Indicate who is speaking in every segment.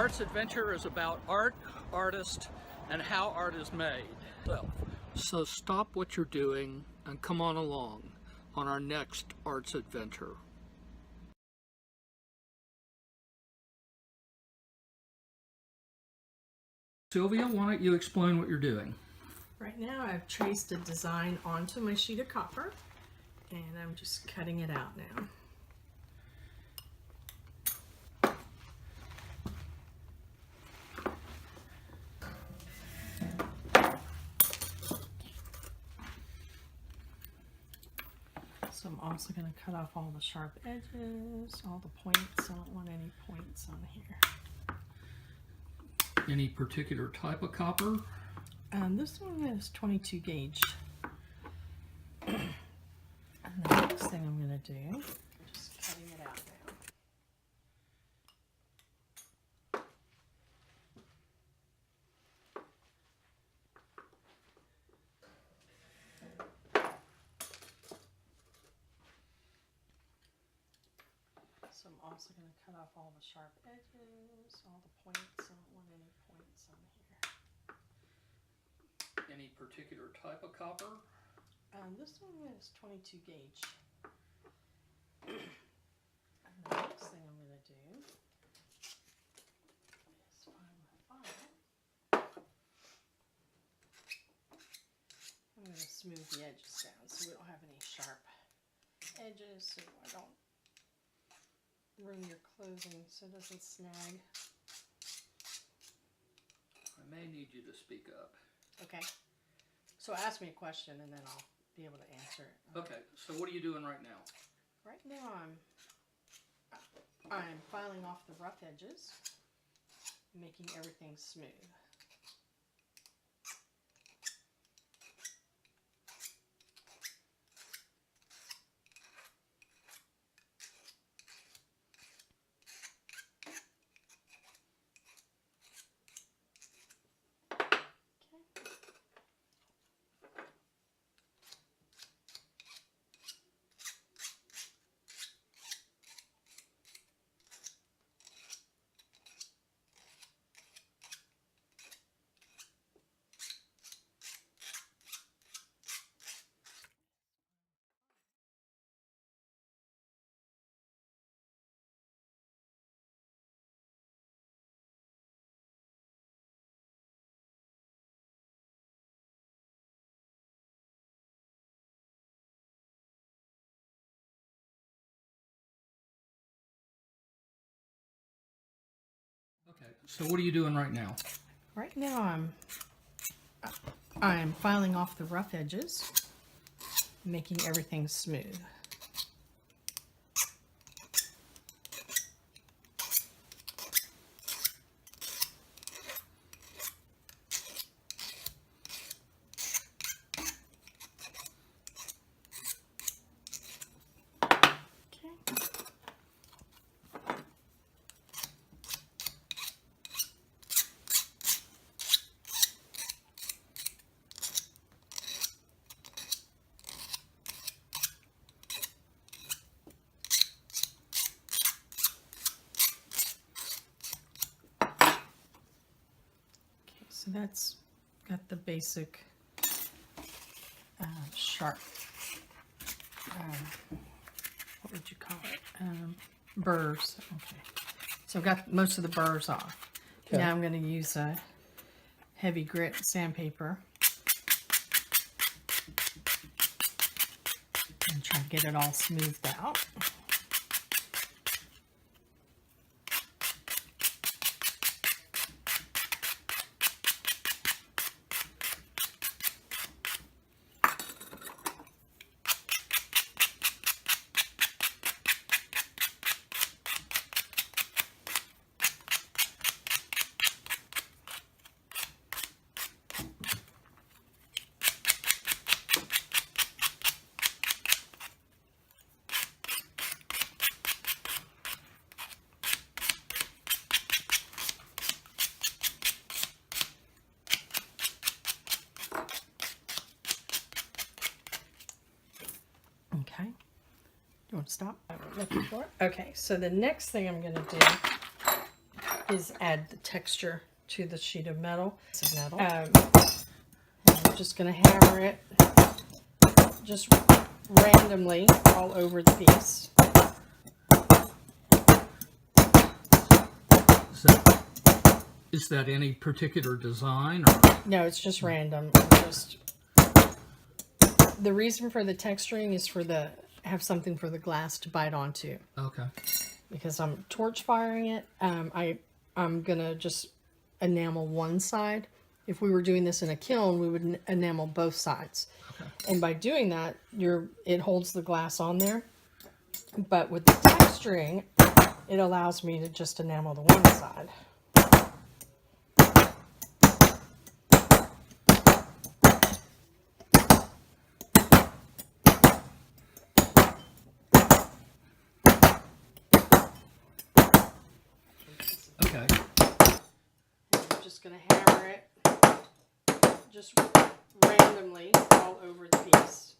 Speaker 1: Artist Adventure is about art, artists, and how art is made. So stop what you're doing and come on along on our next Arts Adventure. Sylvia, why don't you explain what you're doing?
Speaker 2: Right now I've traced a design onto my sheet of copper and I'm just cutting it out now. So I'm also going to cut off all the sharp edges, all the points. I don't want any points on here.
Speaker 1: Any particular type of copper?
Speaker 2: This one is 22 gauge. And the next thing I'm going to do, just cutting it out now. So I'm also going to cut off all the sharp edges, all the points. I don't want any points on here.
Speaker 1: Any particular type of copper?
Speaker 2: This one is 22 gauge. And the next thing I'm going to do is find my file. I'm going to smooth the edges down so we don't have any sharp edges, so I don't ruin your clothing so it doesn't snag.
Speaker 1: I may need you to speak up.
Speaker 2: Okay. So ask me a question and then I'll be able to answer it.
Speaker 1: Okay, so what are you doing right now?
Speaker 2: Right now I'm filing off the rough edges, making everything smooth.
Speaker 1: Okay, so what are you doing right now?
Speaker 2: Right now I'm filing off the rough edges, making everything smooth. So that's got the basic sharp, what would you call it, burrs. Okay, so I've got most of the burrs off. Okay. Now I'm going to use a heavy grit sandpaper and try to get it all smoothed out. Okay, you want to stop? Looking for it? Okay, so the next thing I'm going to do is add the texture to the sheet of metal. I'm just going to hammer it just randomly all over the piece.
Speaker 1: Is that any particular design? Or?
Speaker 2: No, it's just random. The reason for the texturing is have something for the glass to bite onto.
Speaker 1: Okay.
Speaker 2: Because I'm torch firing it, I'm gonna just enamel one side. If we were doing this in a kiln, we would enamel both sides. Okay. And by doing that, it holds the glass on there. But with the texturing, it allows me to just enamel the one side.
Speaker 1: Okay.
Speaker 2: I'm just going to hammer it just randomly all over the piece.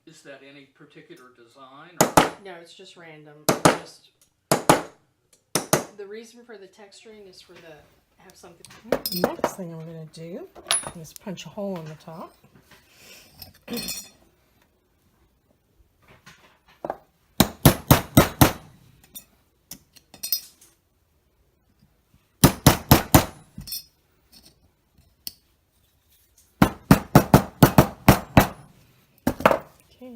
Speaker 1: Is that any particular design? Or?
Speaker 2: No, it's just random. The reason for the texturing is have something. Next thing I'm going to do is punch a hole in the top. Okay,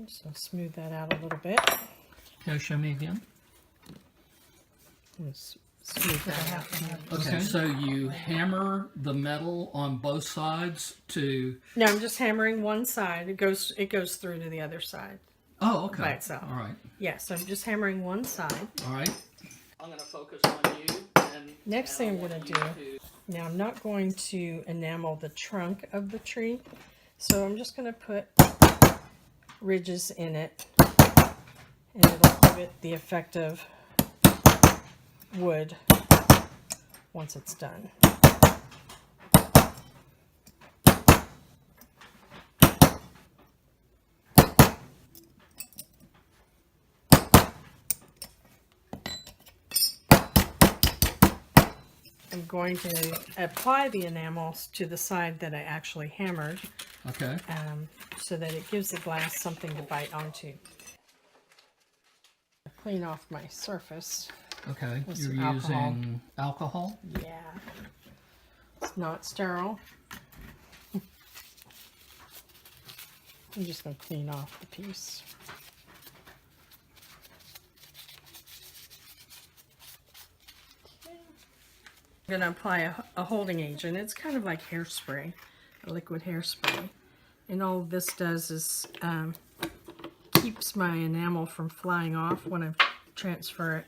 Speaker 2: just going to smooth that out a little bit.
Speaker 1: Can you show me again?
Speaker 2: Smooth that out.
Speaker 1: Okay, so you hammer the metal on both sides to...
Speaker 2: No, I'm just hammering one side. It goes through to the other side.
Speaker 1: Oh, okay.
Speaker 2: By itself.
Speaker 1: All right.
Speaker 2: Yeah, so I'm just hammering one side.
Speaker 1: All right. I'm going to focus on you.
Speaker 2: Next thing I'm going to do, now I'm not going to enamel the trunk of the tree, so I'm just going to put ridges in it, and it'll give it the effect of wood once it's done. I'm going to apply the enamels to the side that I actually hammered.
Speaker 1: Okay.
Speaker 2: So that it gives the glass something to bite onto. Clean off my surface.
Speaker 1: Okay. You're using alcohol?
Speaker 2: Yeah. It's not sterile. I'm just going to clean off the piece. I'm going to apply a holding agent. It's kind of like hairspray, a liquid hairspray. And all this does is keeps my enamel from flying off when I transfer it.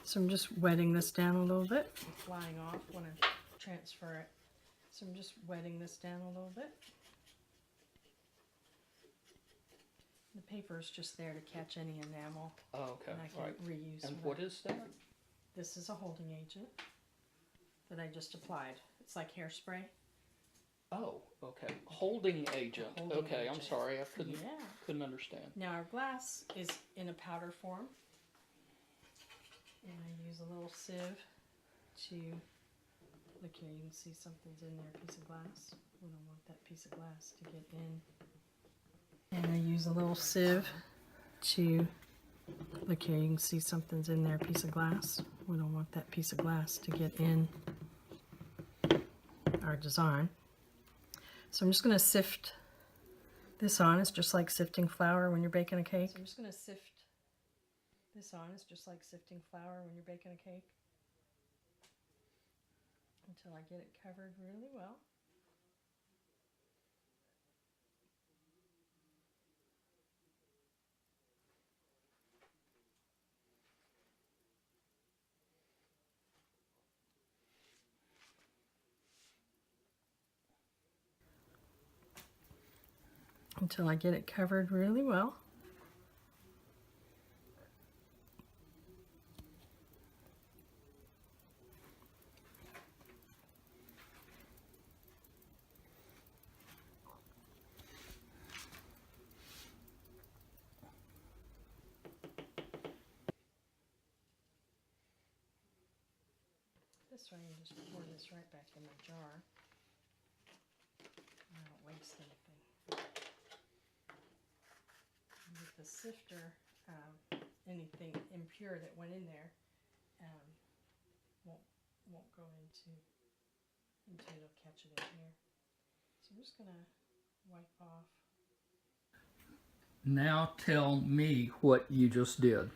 Speaker 2: So I'm just wetting this down a little bit. Flying off when I transfer it. So I'm just wetting this down a little bit. The paper is just there to catch any enamel.
Speaker 1: Oh, okay.
Speaker 2: And I can reuse.
Speaker 1: And what is that?
Speaker 2: This is a holding agent that I just applied. It's like hairspray.
Speaker 1: Oh, okay. Holding agent. I'm sorry. I couldn't understand.
Speaker 2: Now our glass is in a powder form. And I use a little sieve to, look here, you can see something's in there, a piece of glass. We don't want that piece of glass to get in. And I use a little sieve to, look here, you can see something's in there, a piece of glass. We don't want that piece of glass to get in our design. So I'm just going to sift this on. It's just like sifting flour when you're baking a cake. So I'm just going to sift this on. It's just like sifting flour when you're baking a cake. Until I get it covered really well. Until I get it covered really well. this way and just pour this right back in the jar. I don't waste anything. And with the sifter, anything impure that went in there won't go into it'll catch it in here. So I'm just gonna wipe off.
Speaker 1: Now tell me what you just did.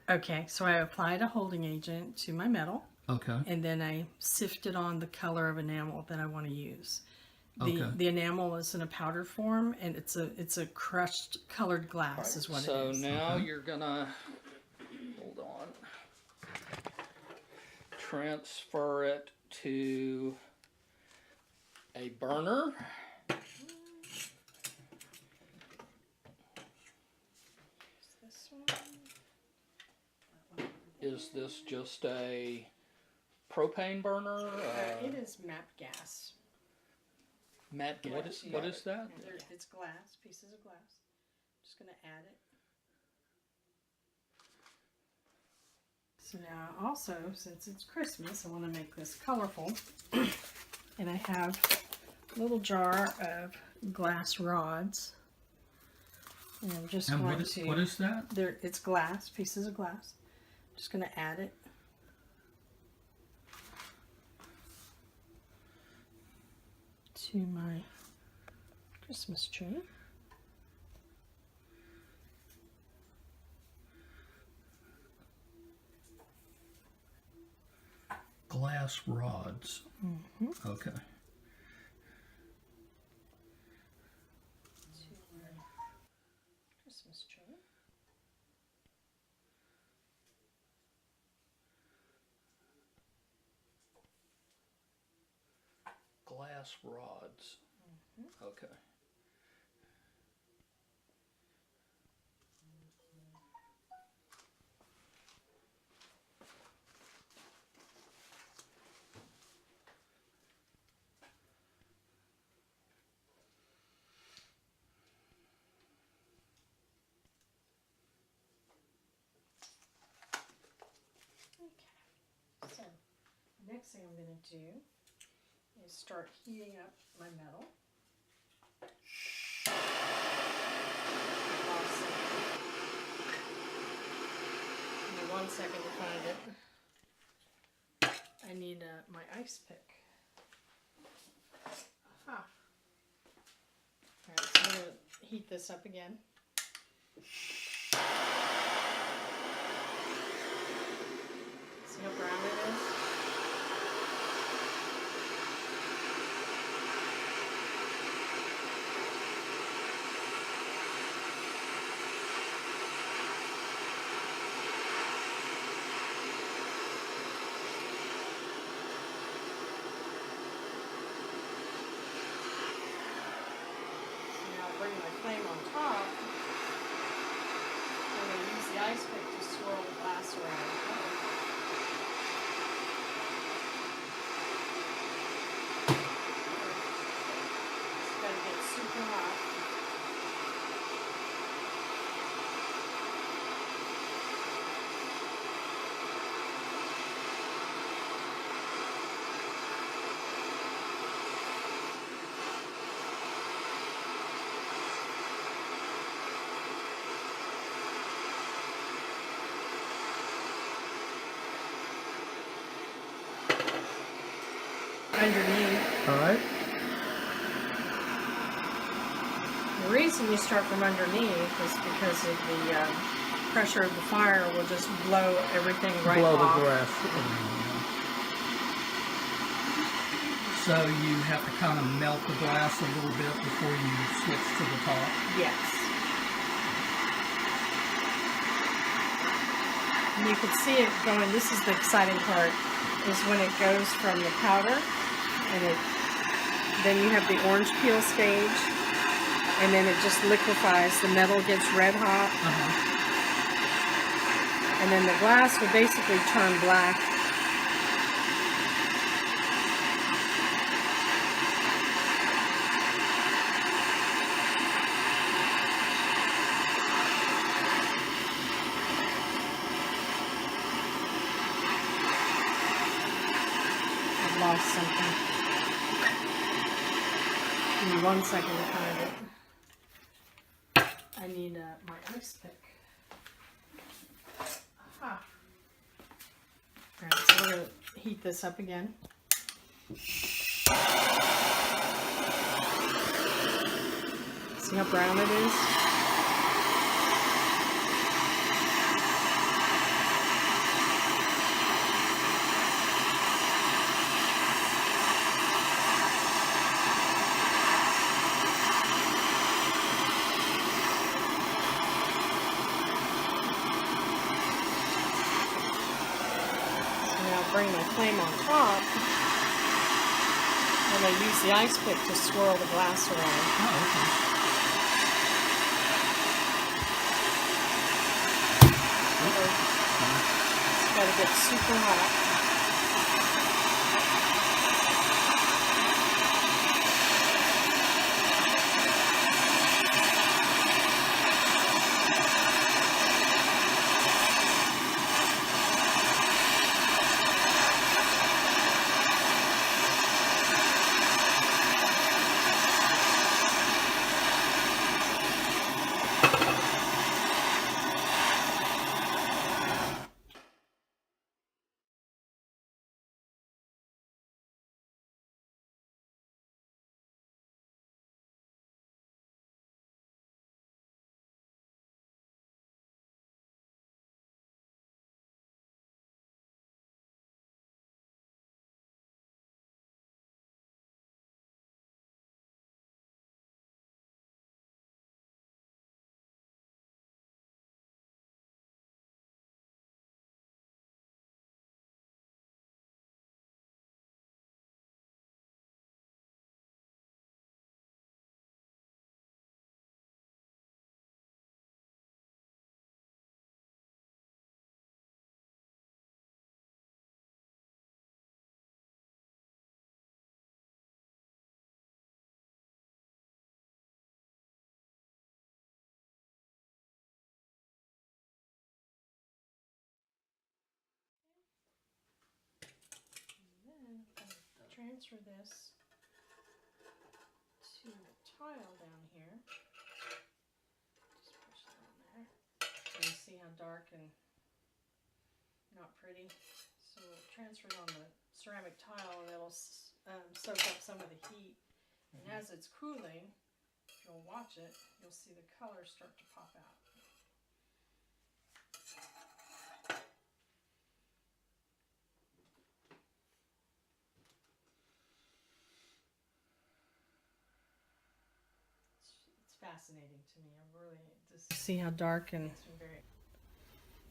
Speaker 2: Okay, so I applied a holding agent to my metal.
Speaker 1: Okay.
Speaker 2: And then I sifted on the color of enamel that I want to use.
Speaker 1: Okay.
Speaker 2: The enamel is in a powder form, and it's a crushed colored glass is what it is.
Speaker 1: So now you're gonna, hold on, transfer it to a burner.
Speaker 2: This one.
Speaker 1: Is this just a propane burner?
Speaker 2: It is MAP gas.
Speaker 1: Matt, what is that?
Speaker 2: It's glass, pieces of glass. Just going to add it. So now also, since it's Christmas, I want to make this colorful. And I have a little jar of glass rods. And I'm just going to...
Speaker 1: what is that?
Speaker 2: It's glass, pieces of glass. I'm just going to add it. To my Christmas tree.
Speaker 1: Glass rods.
Speaker 2: Mm-hmm.
Speaker 1: Okay.
Speaker 2: To my Christmas tree.
Speaker 1: Glass rods.
Speaker 2: Mm-hmm.
Speaker 1: Okay.
Speaker 2: Okay. So, next thing I'm going to do is start heating up my metal. Give me 1 second to find it. I need my ice pick. Aha. Alright, so I'm going to heat this up again. See how brown it is? Bring my flame on top. I'm going to use the ice pick to swirl the glass around. It's going to get super hot. Underneath.
Speaker 1: All right.
Speaker 2: The reason you start from underneath is because of the pressure of the fire will just blow everything right
Speaker 1: Blow
Speaker 2: off.
Speaker 1: the grass. So you have to kind of melt the glass a little bit before you switch to the top.
Speaker 2: Yes. And you can see it going, this is the exciting part, is when it goes from the powder, and then you have the orange peel stage, and then it just liquefies. The metal gets red hot, and then the glass will basically turn black. lost something. Give me 1 second to find it. I need my ice pick. Aha. Alright, so we're going to heat this up again. See how brown it is? Bring my flame on top, and I use the ice pick to swirl the glass around.
Speaker 1: Oh, okay.
Speaker 2: It's got to get super hot. Transfer this to the tile down here. Just push that on there. And you see how dark and not pretty. So we'll transfer it on the ceramic tile, and it'll soak up some of the heat. And as it's cooling, if you'll watch it, you'll see the colors start to pop out. Fascinating to me. I really just see how dark and very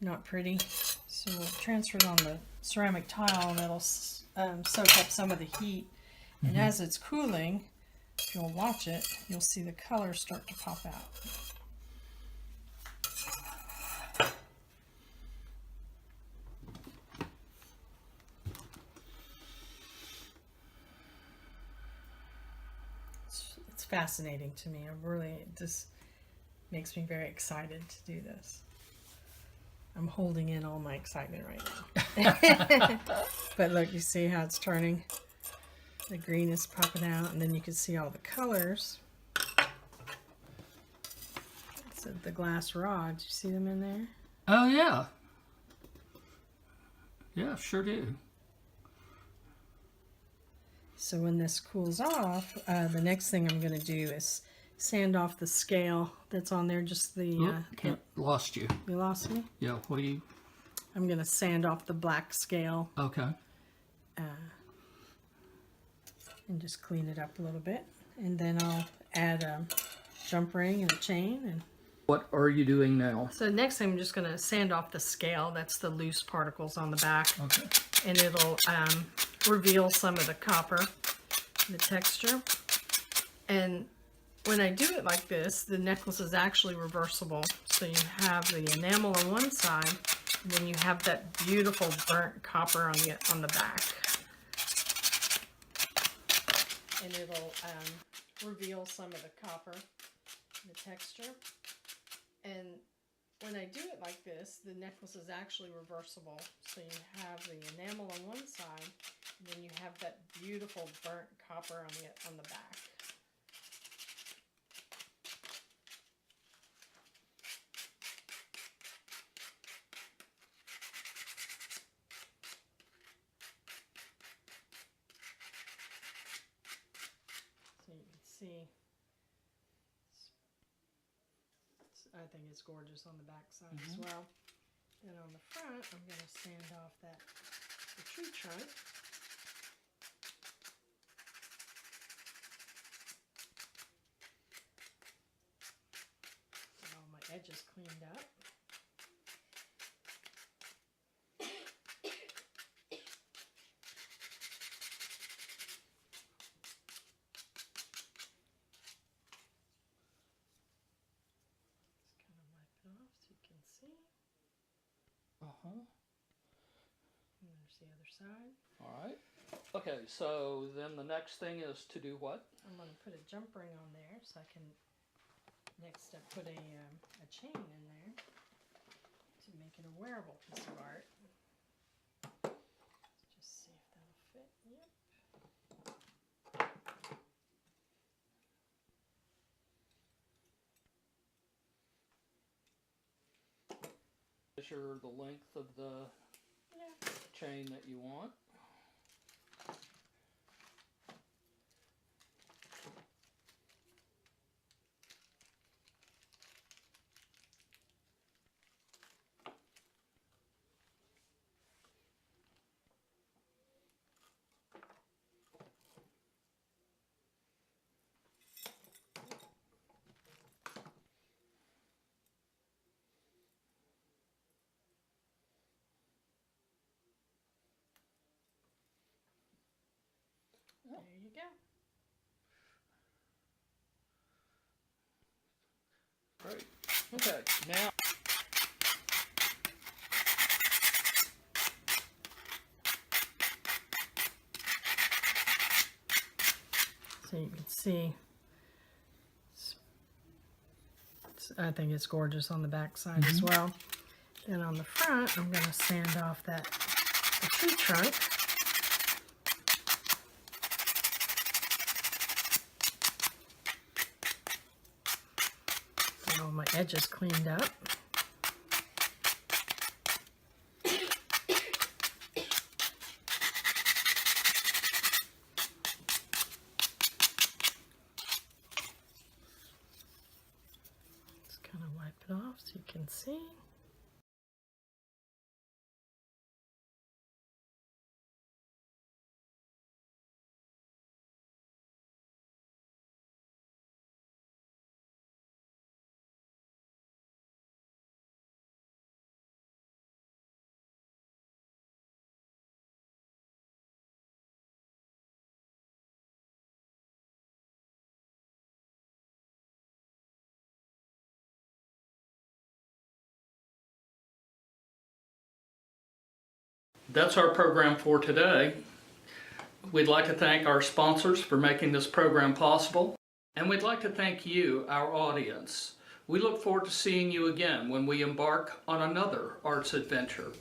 Speaker 2: not pretty. So we'll transfer it on the ceramic tile, and it'll soak up some of the heat. And as it's cooling, if you'll watch it, you'll see the colors start to pop out. It's fascinating to me. I really, it just makes me very excited to do this. I'm holding in all my excitement right now. But look, you see how it's turning? The green is popping out, and then you can see all the colors. So the glass rods, you see them in there?
Speaker 1: Oh, yeah. Yeah, sure do.
Speaker 2: So when this cools off, the next thing I'm going to do is sand off the scale that's on there. Just the
Speaker 1: lost you.
Speaker 2: You lost me?
Speaker 1: Yeah, what do you?
Speaker 2: I'm going to sand off the black scale.
Speaker 1: Okay.
Speaker 2: And just clean it up a little bit. And then I'll add a jump ring and a chain. And
Speaker 1: what are you doing now?
Speaker 2: so next I'm just going to sand off the scale. That's the loose particles on the back.
Speaker 1: Okay.
Speaker 2: And it'll reveal some of the copper, the texture. And when I do it like this, the necklace is actually reversible. So you have the enamel on one side, and then you have that beautiful burnt copper on the back. And it'll reveal some of the copper, the texture. And when I do it like this, the necklace is actually reversible. So you have the enamel on one side, and then you have that beautiful burnt copper on the back. So you can see, I think it's gorgeous on the back side as well. And on the front, I'm going to sand off the tree trunk. Get all my edges cleaned up. So you can see. And there's the other side.
Speaker 1: All right. Okay, so then the next thing is to do what?
Speaker 2: I'm going to put a jump ring on there so I can next step put a chain in there to make it a wearable piece of art. Let's just see if that'll fit. Yep.
Speaker 1: Measure the length of the chain that you want.
Speaker 2: There you go.
Speaker 1: Great. Okay, now
Speaker 2: so you can see, I think it's gorgeous on the back side as well. Then on the front, I'm going to sand off the tree trunk. Get all my edges cleaned up. Just kind of wipe it off so you can see.
Speaker 1: that's our program for today. We'd like to thank our sponsors for making this program possible, and we'd like to thank you, our audience. We look forward to seeing you again when we embark on another arts adventure.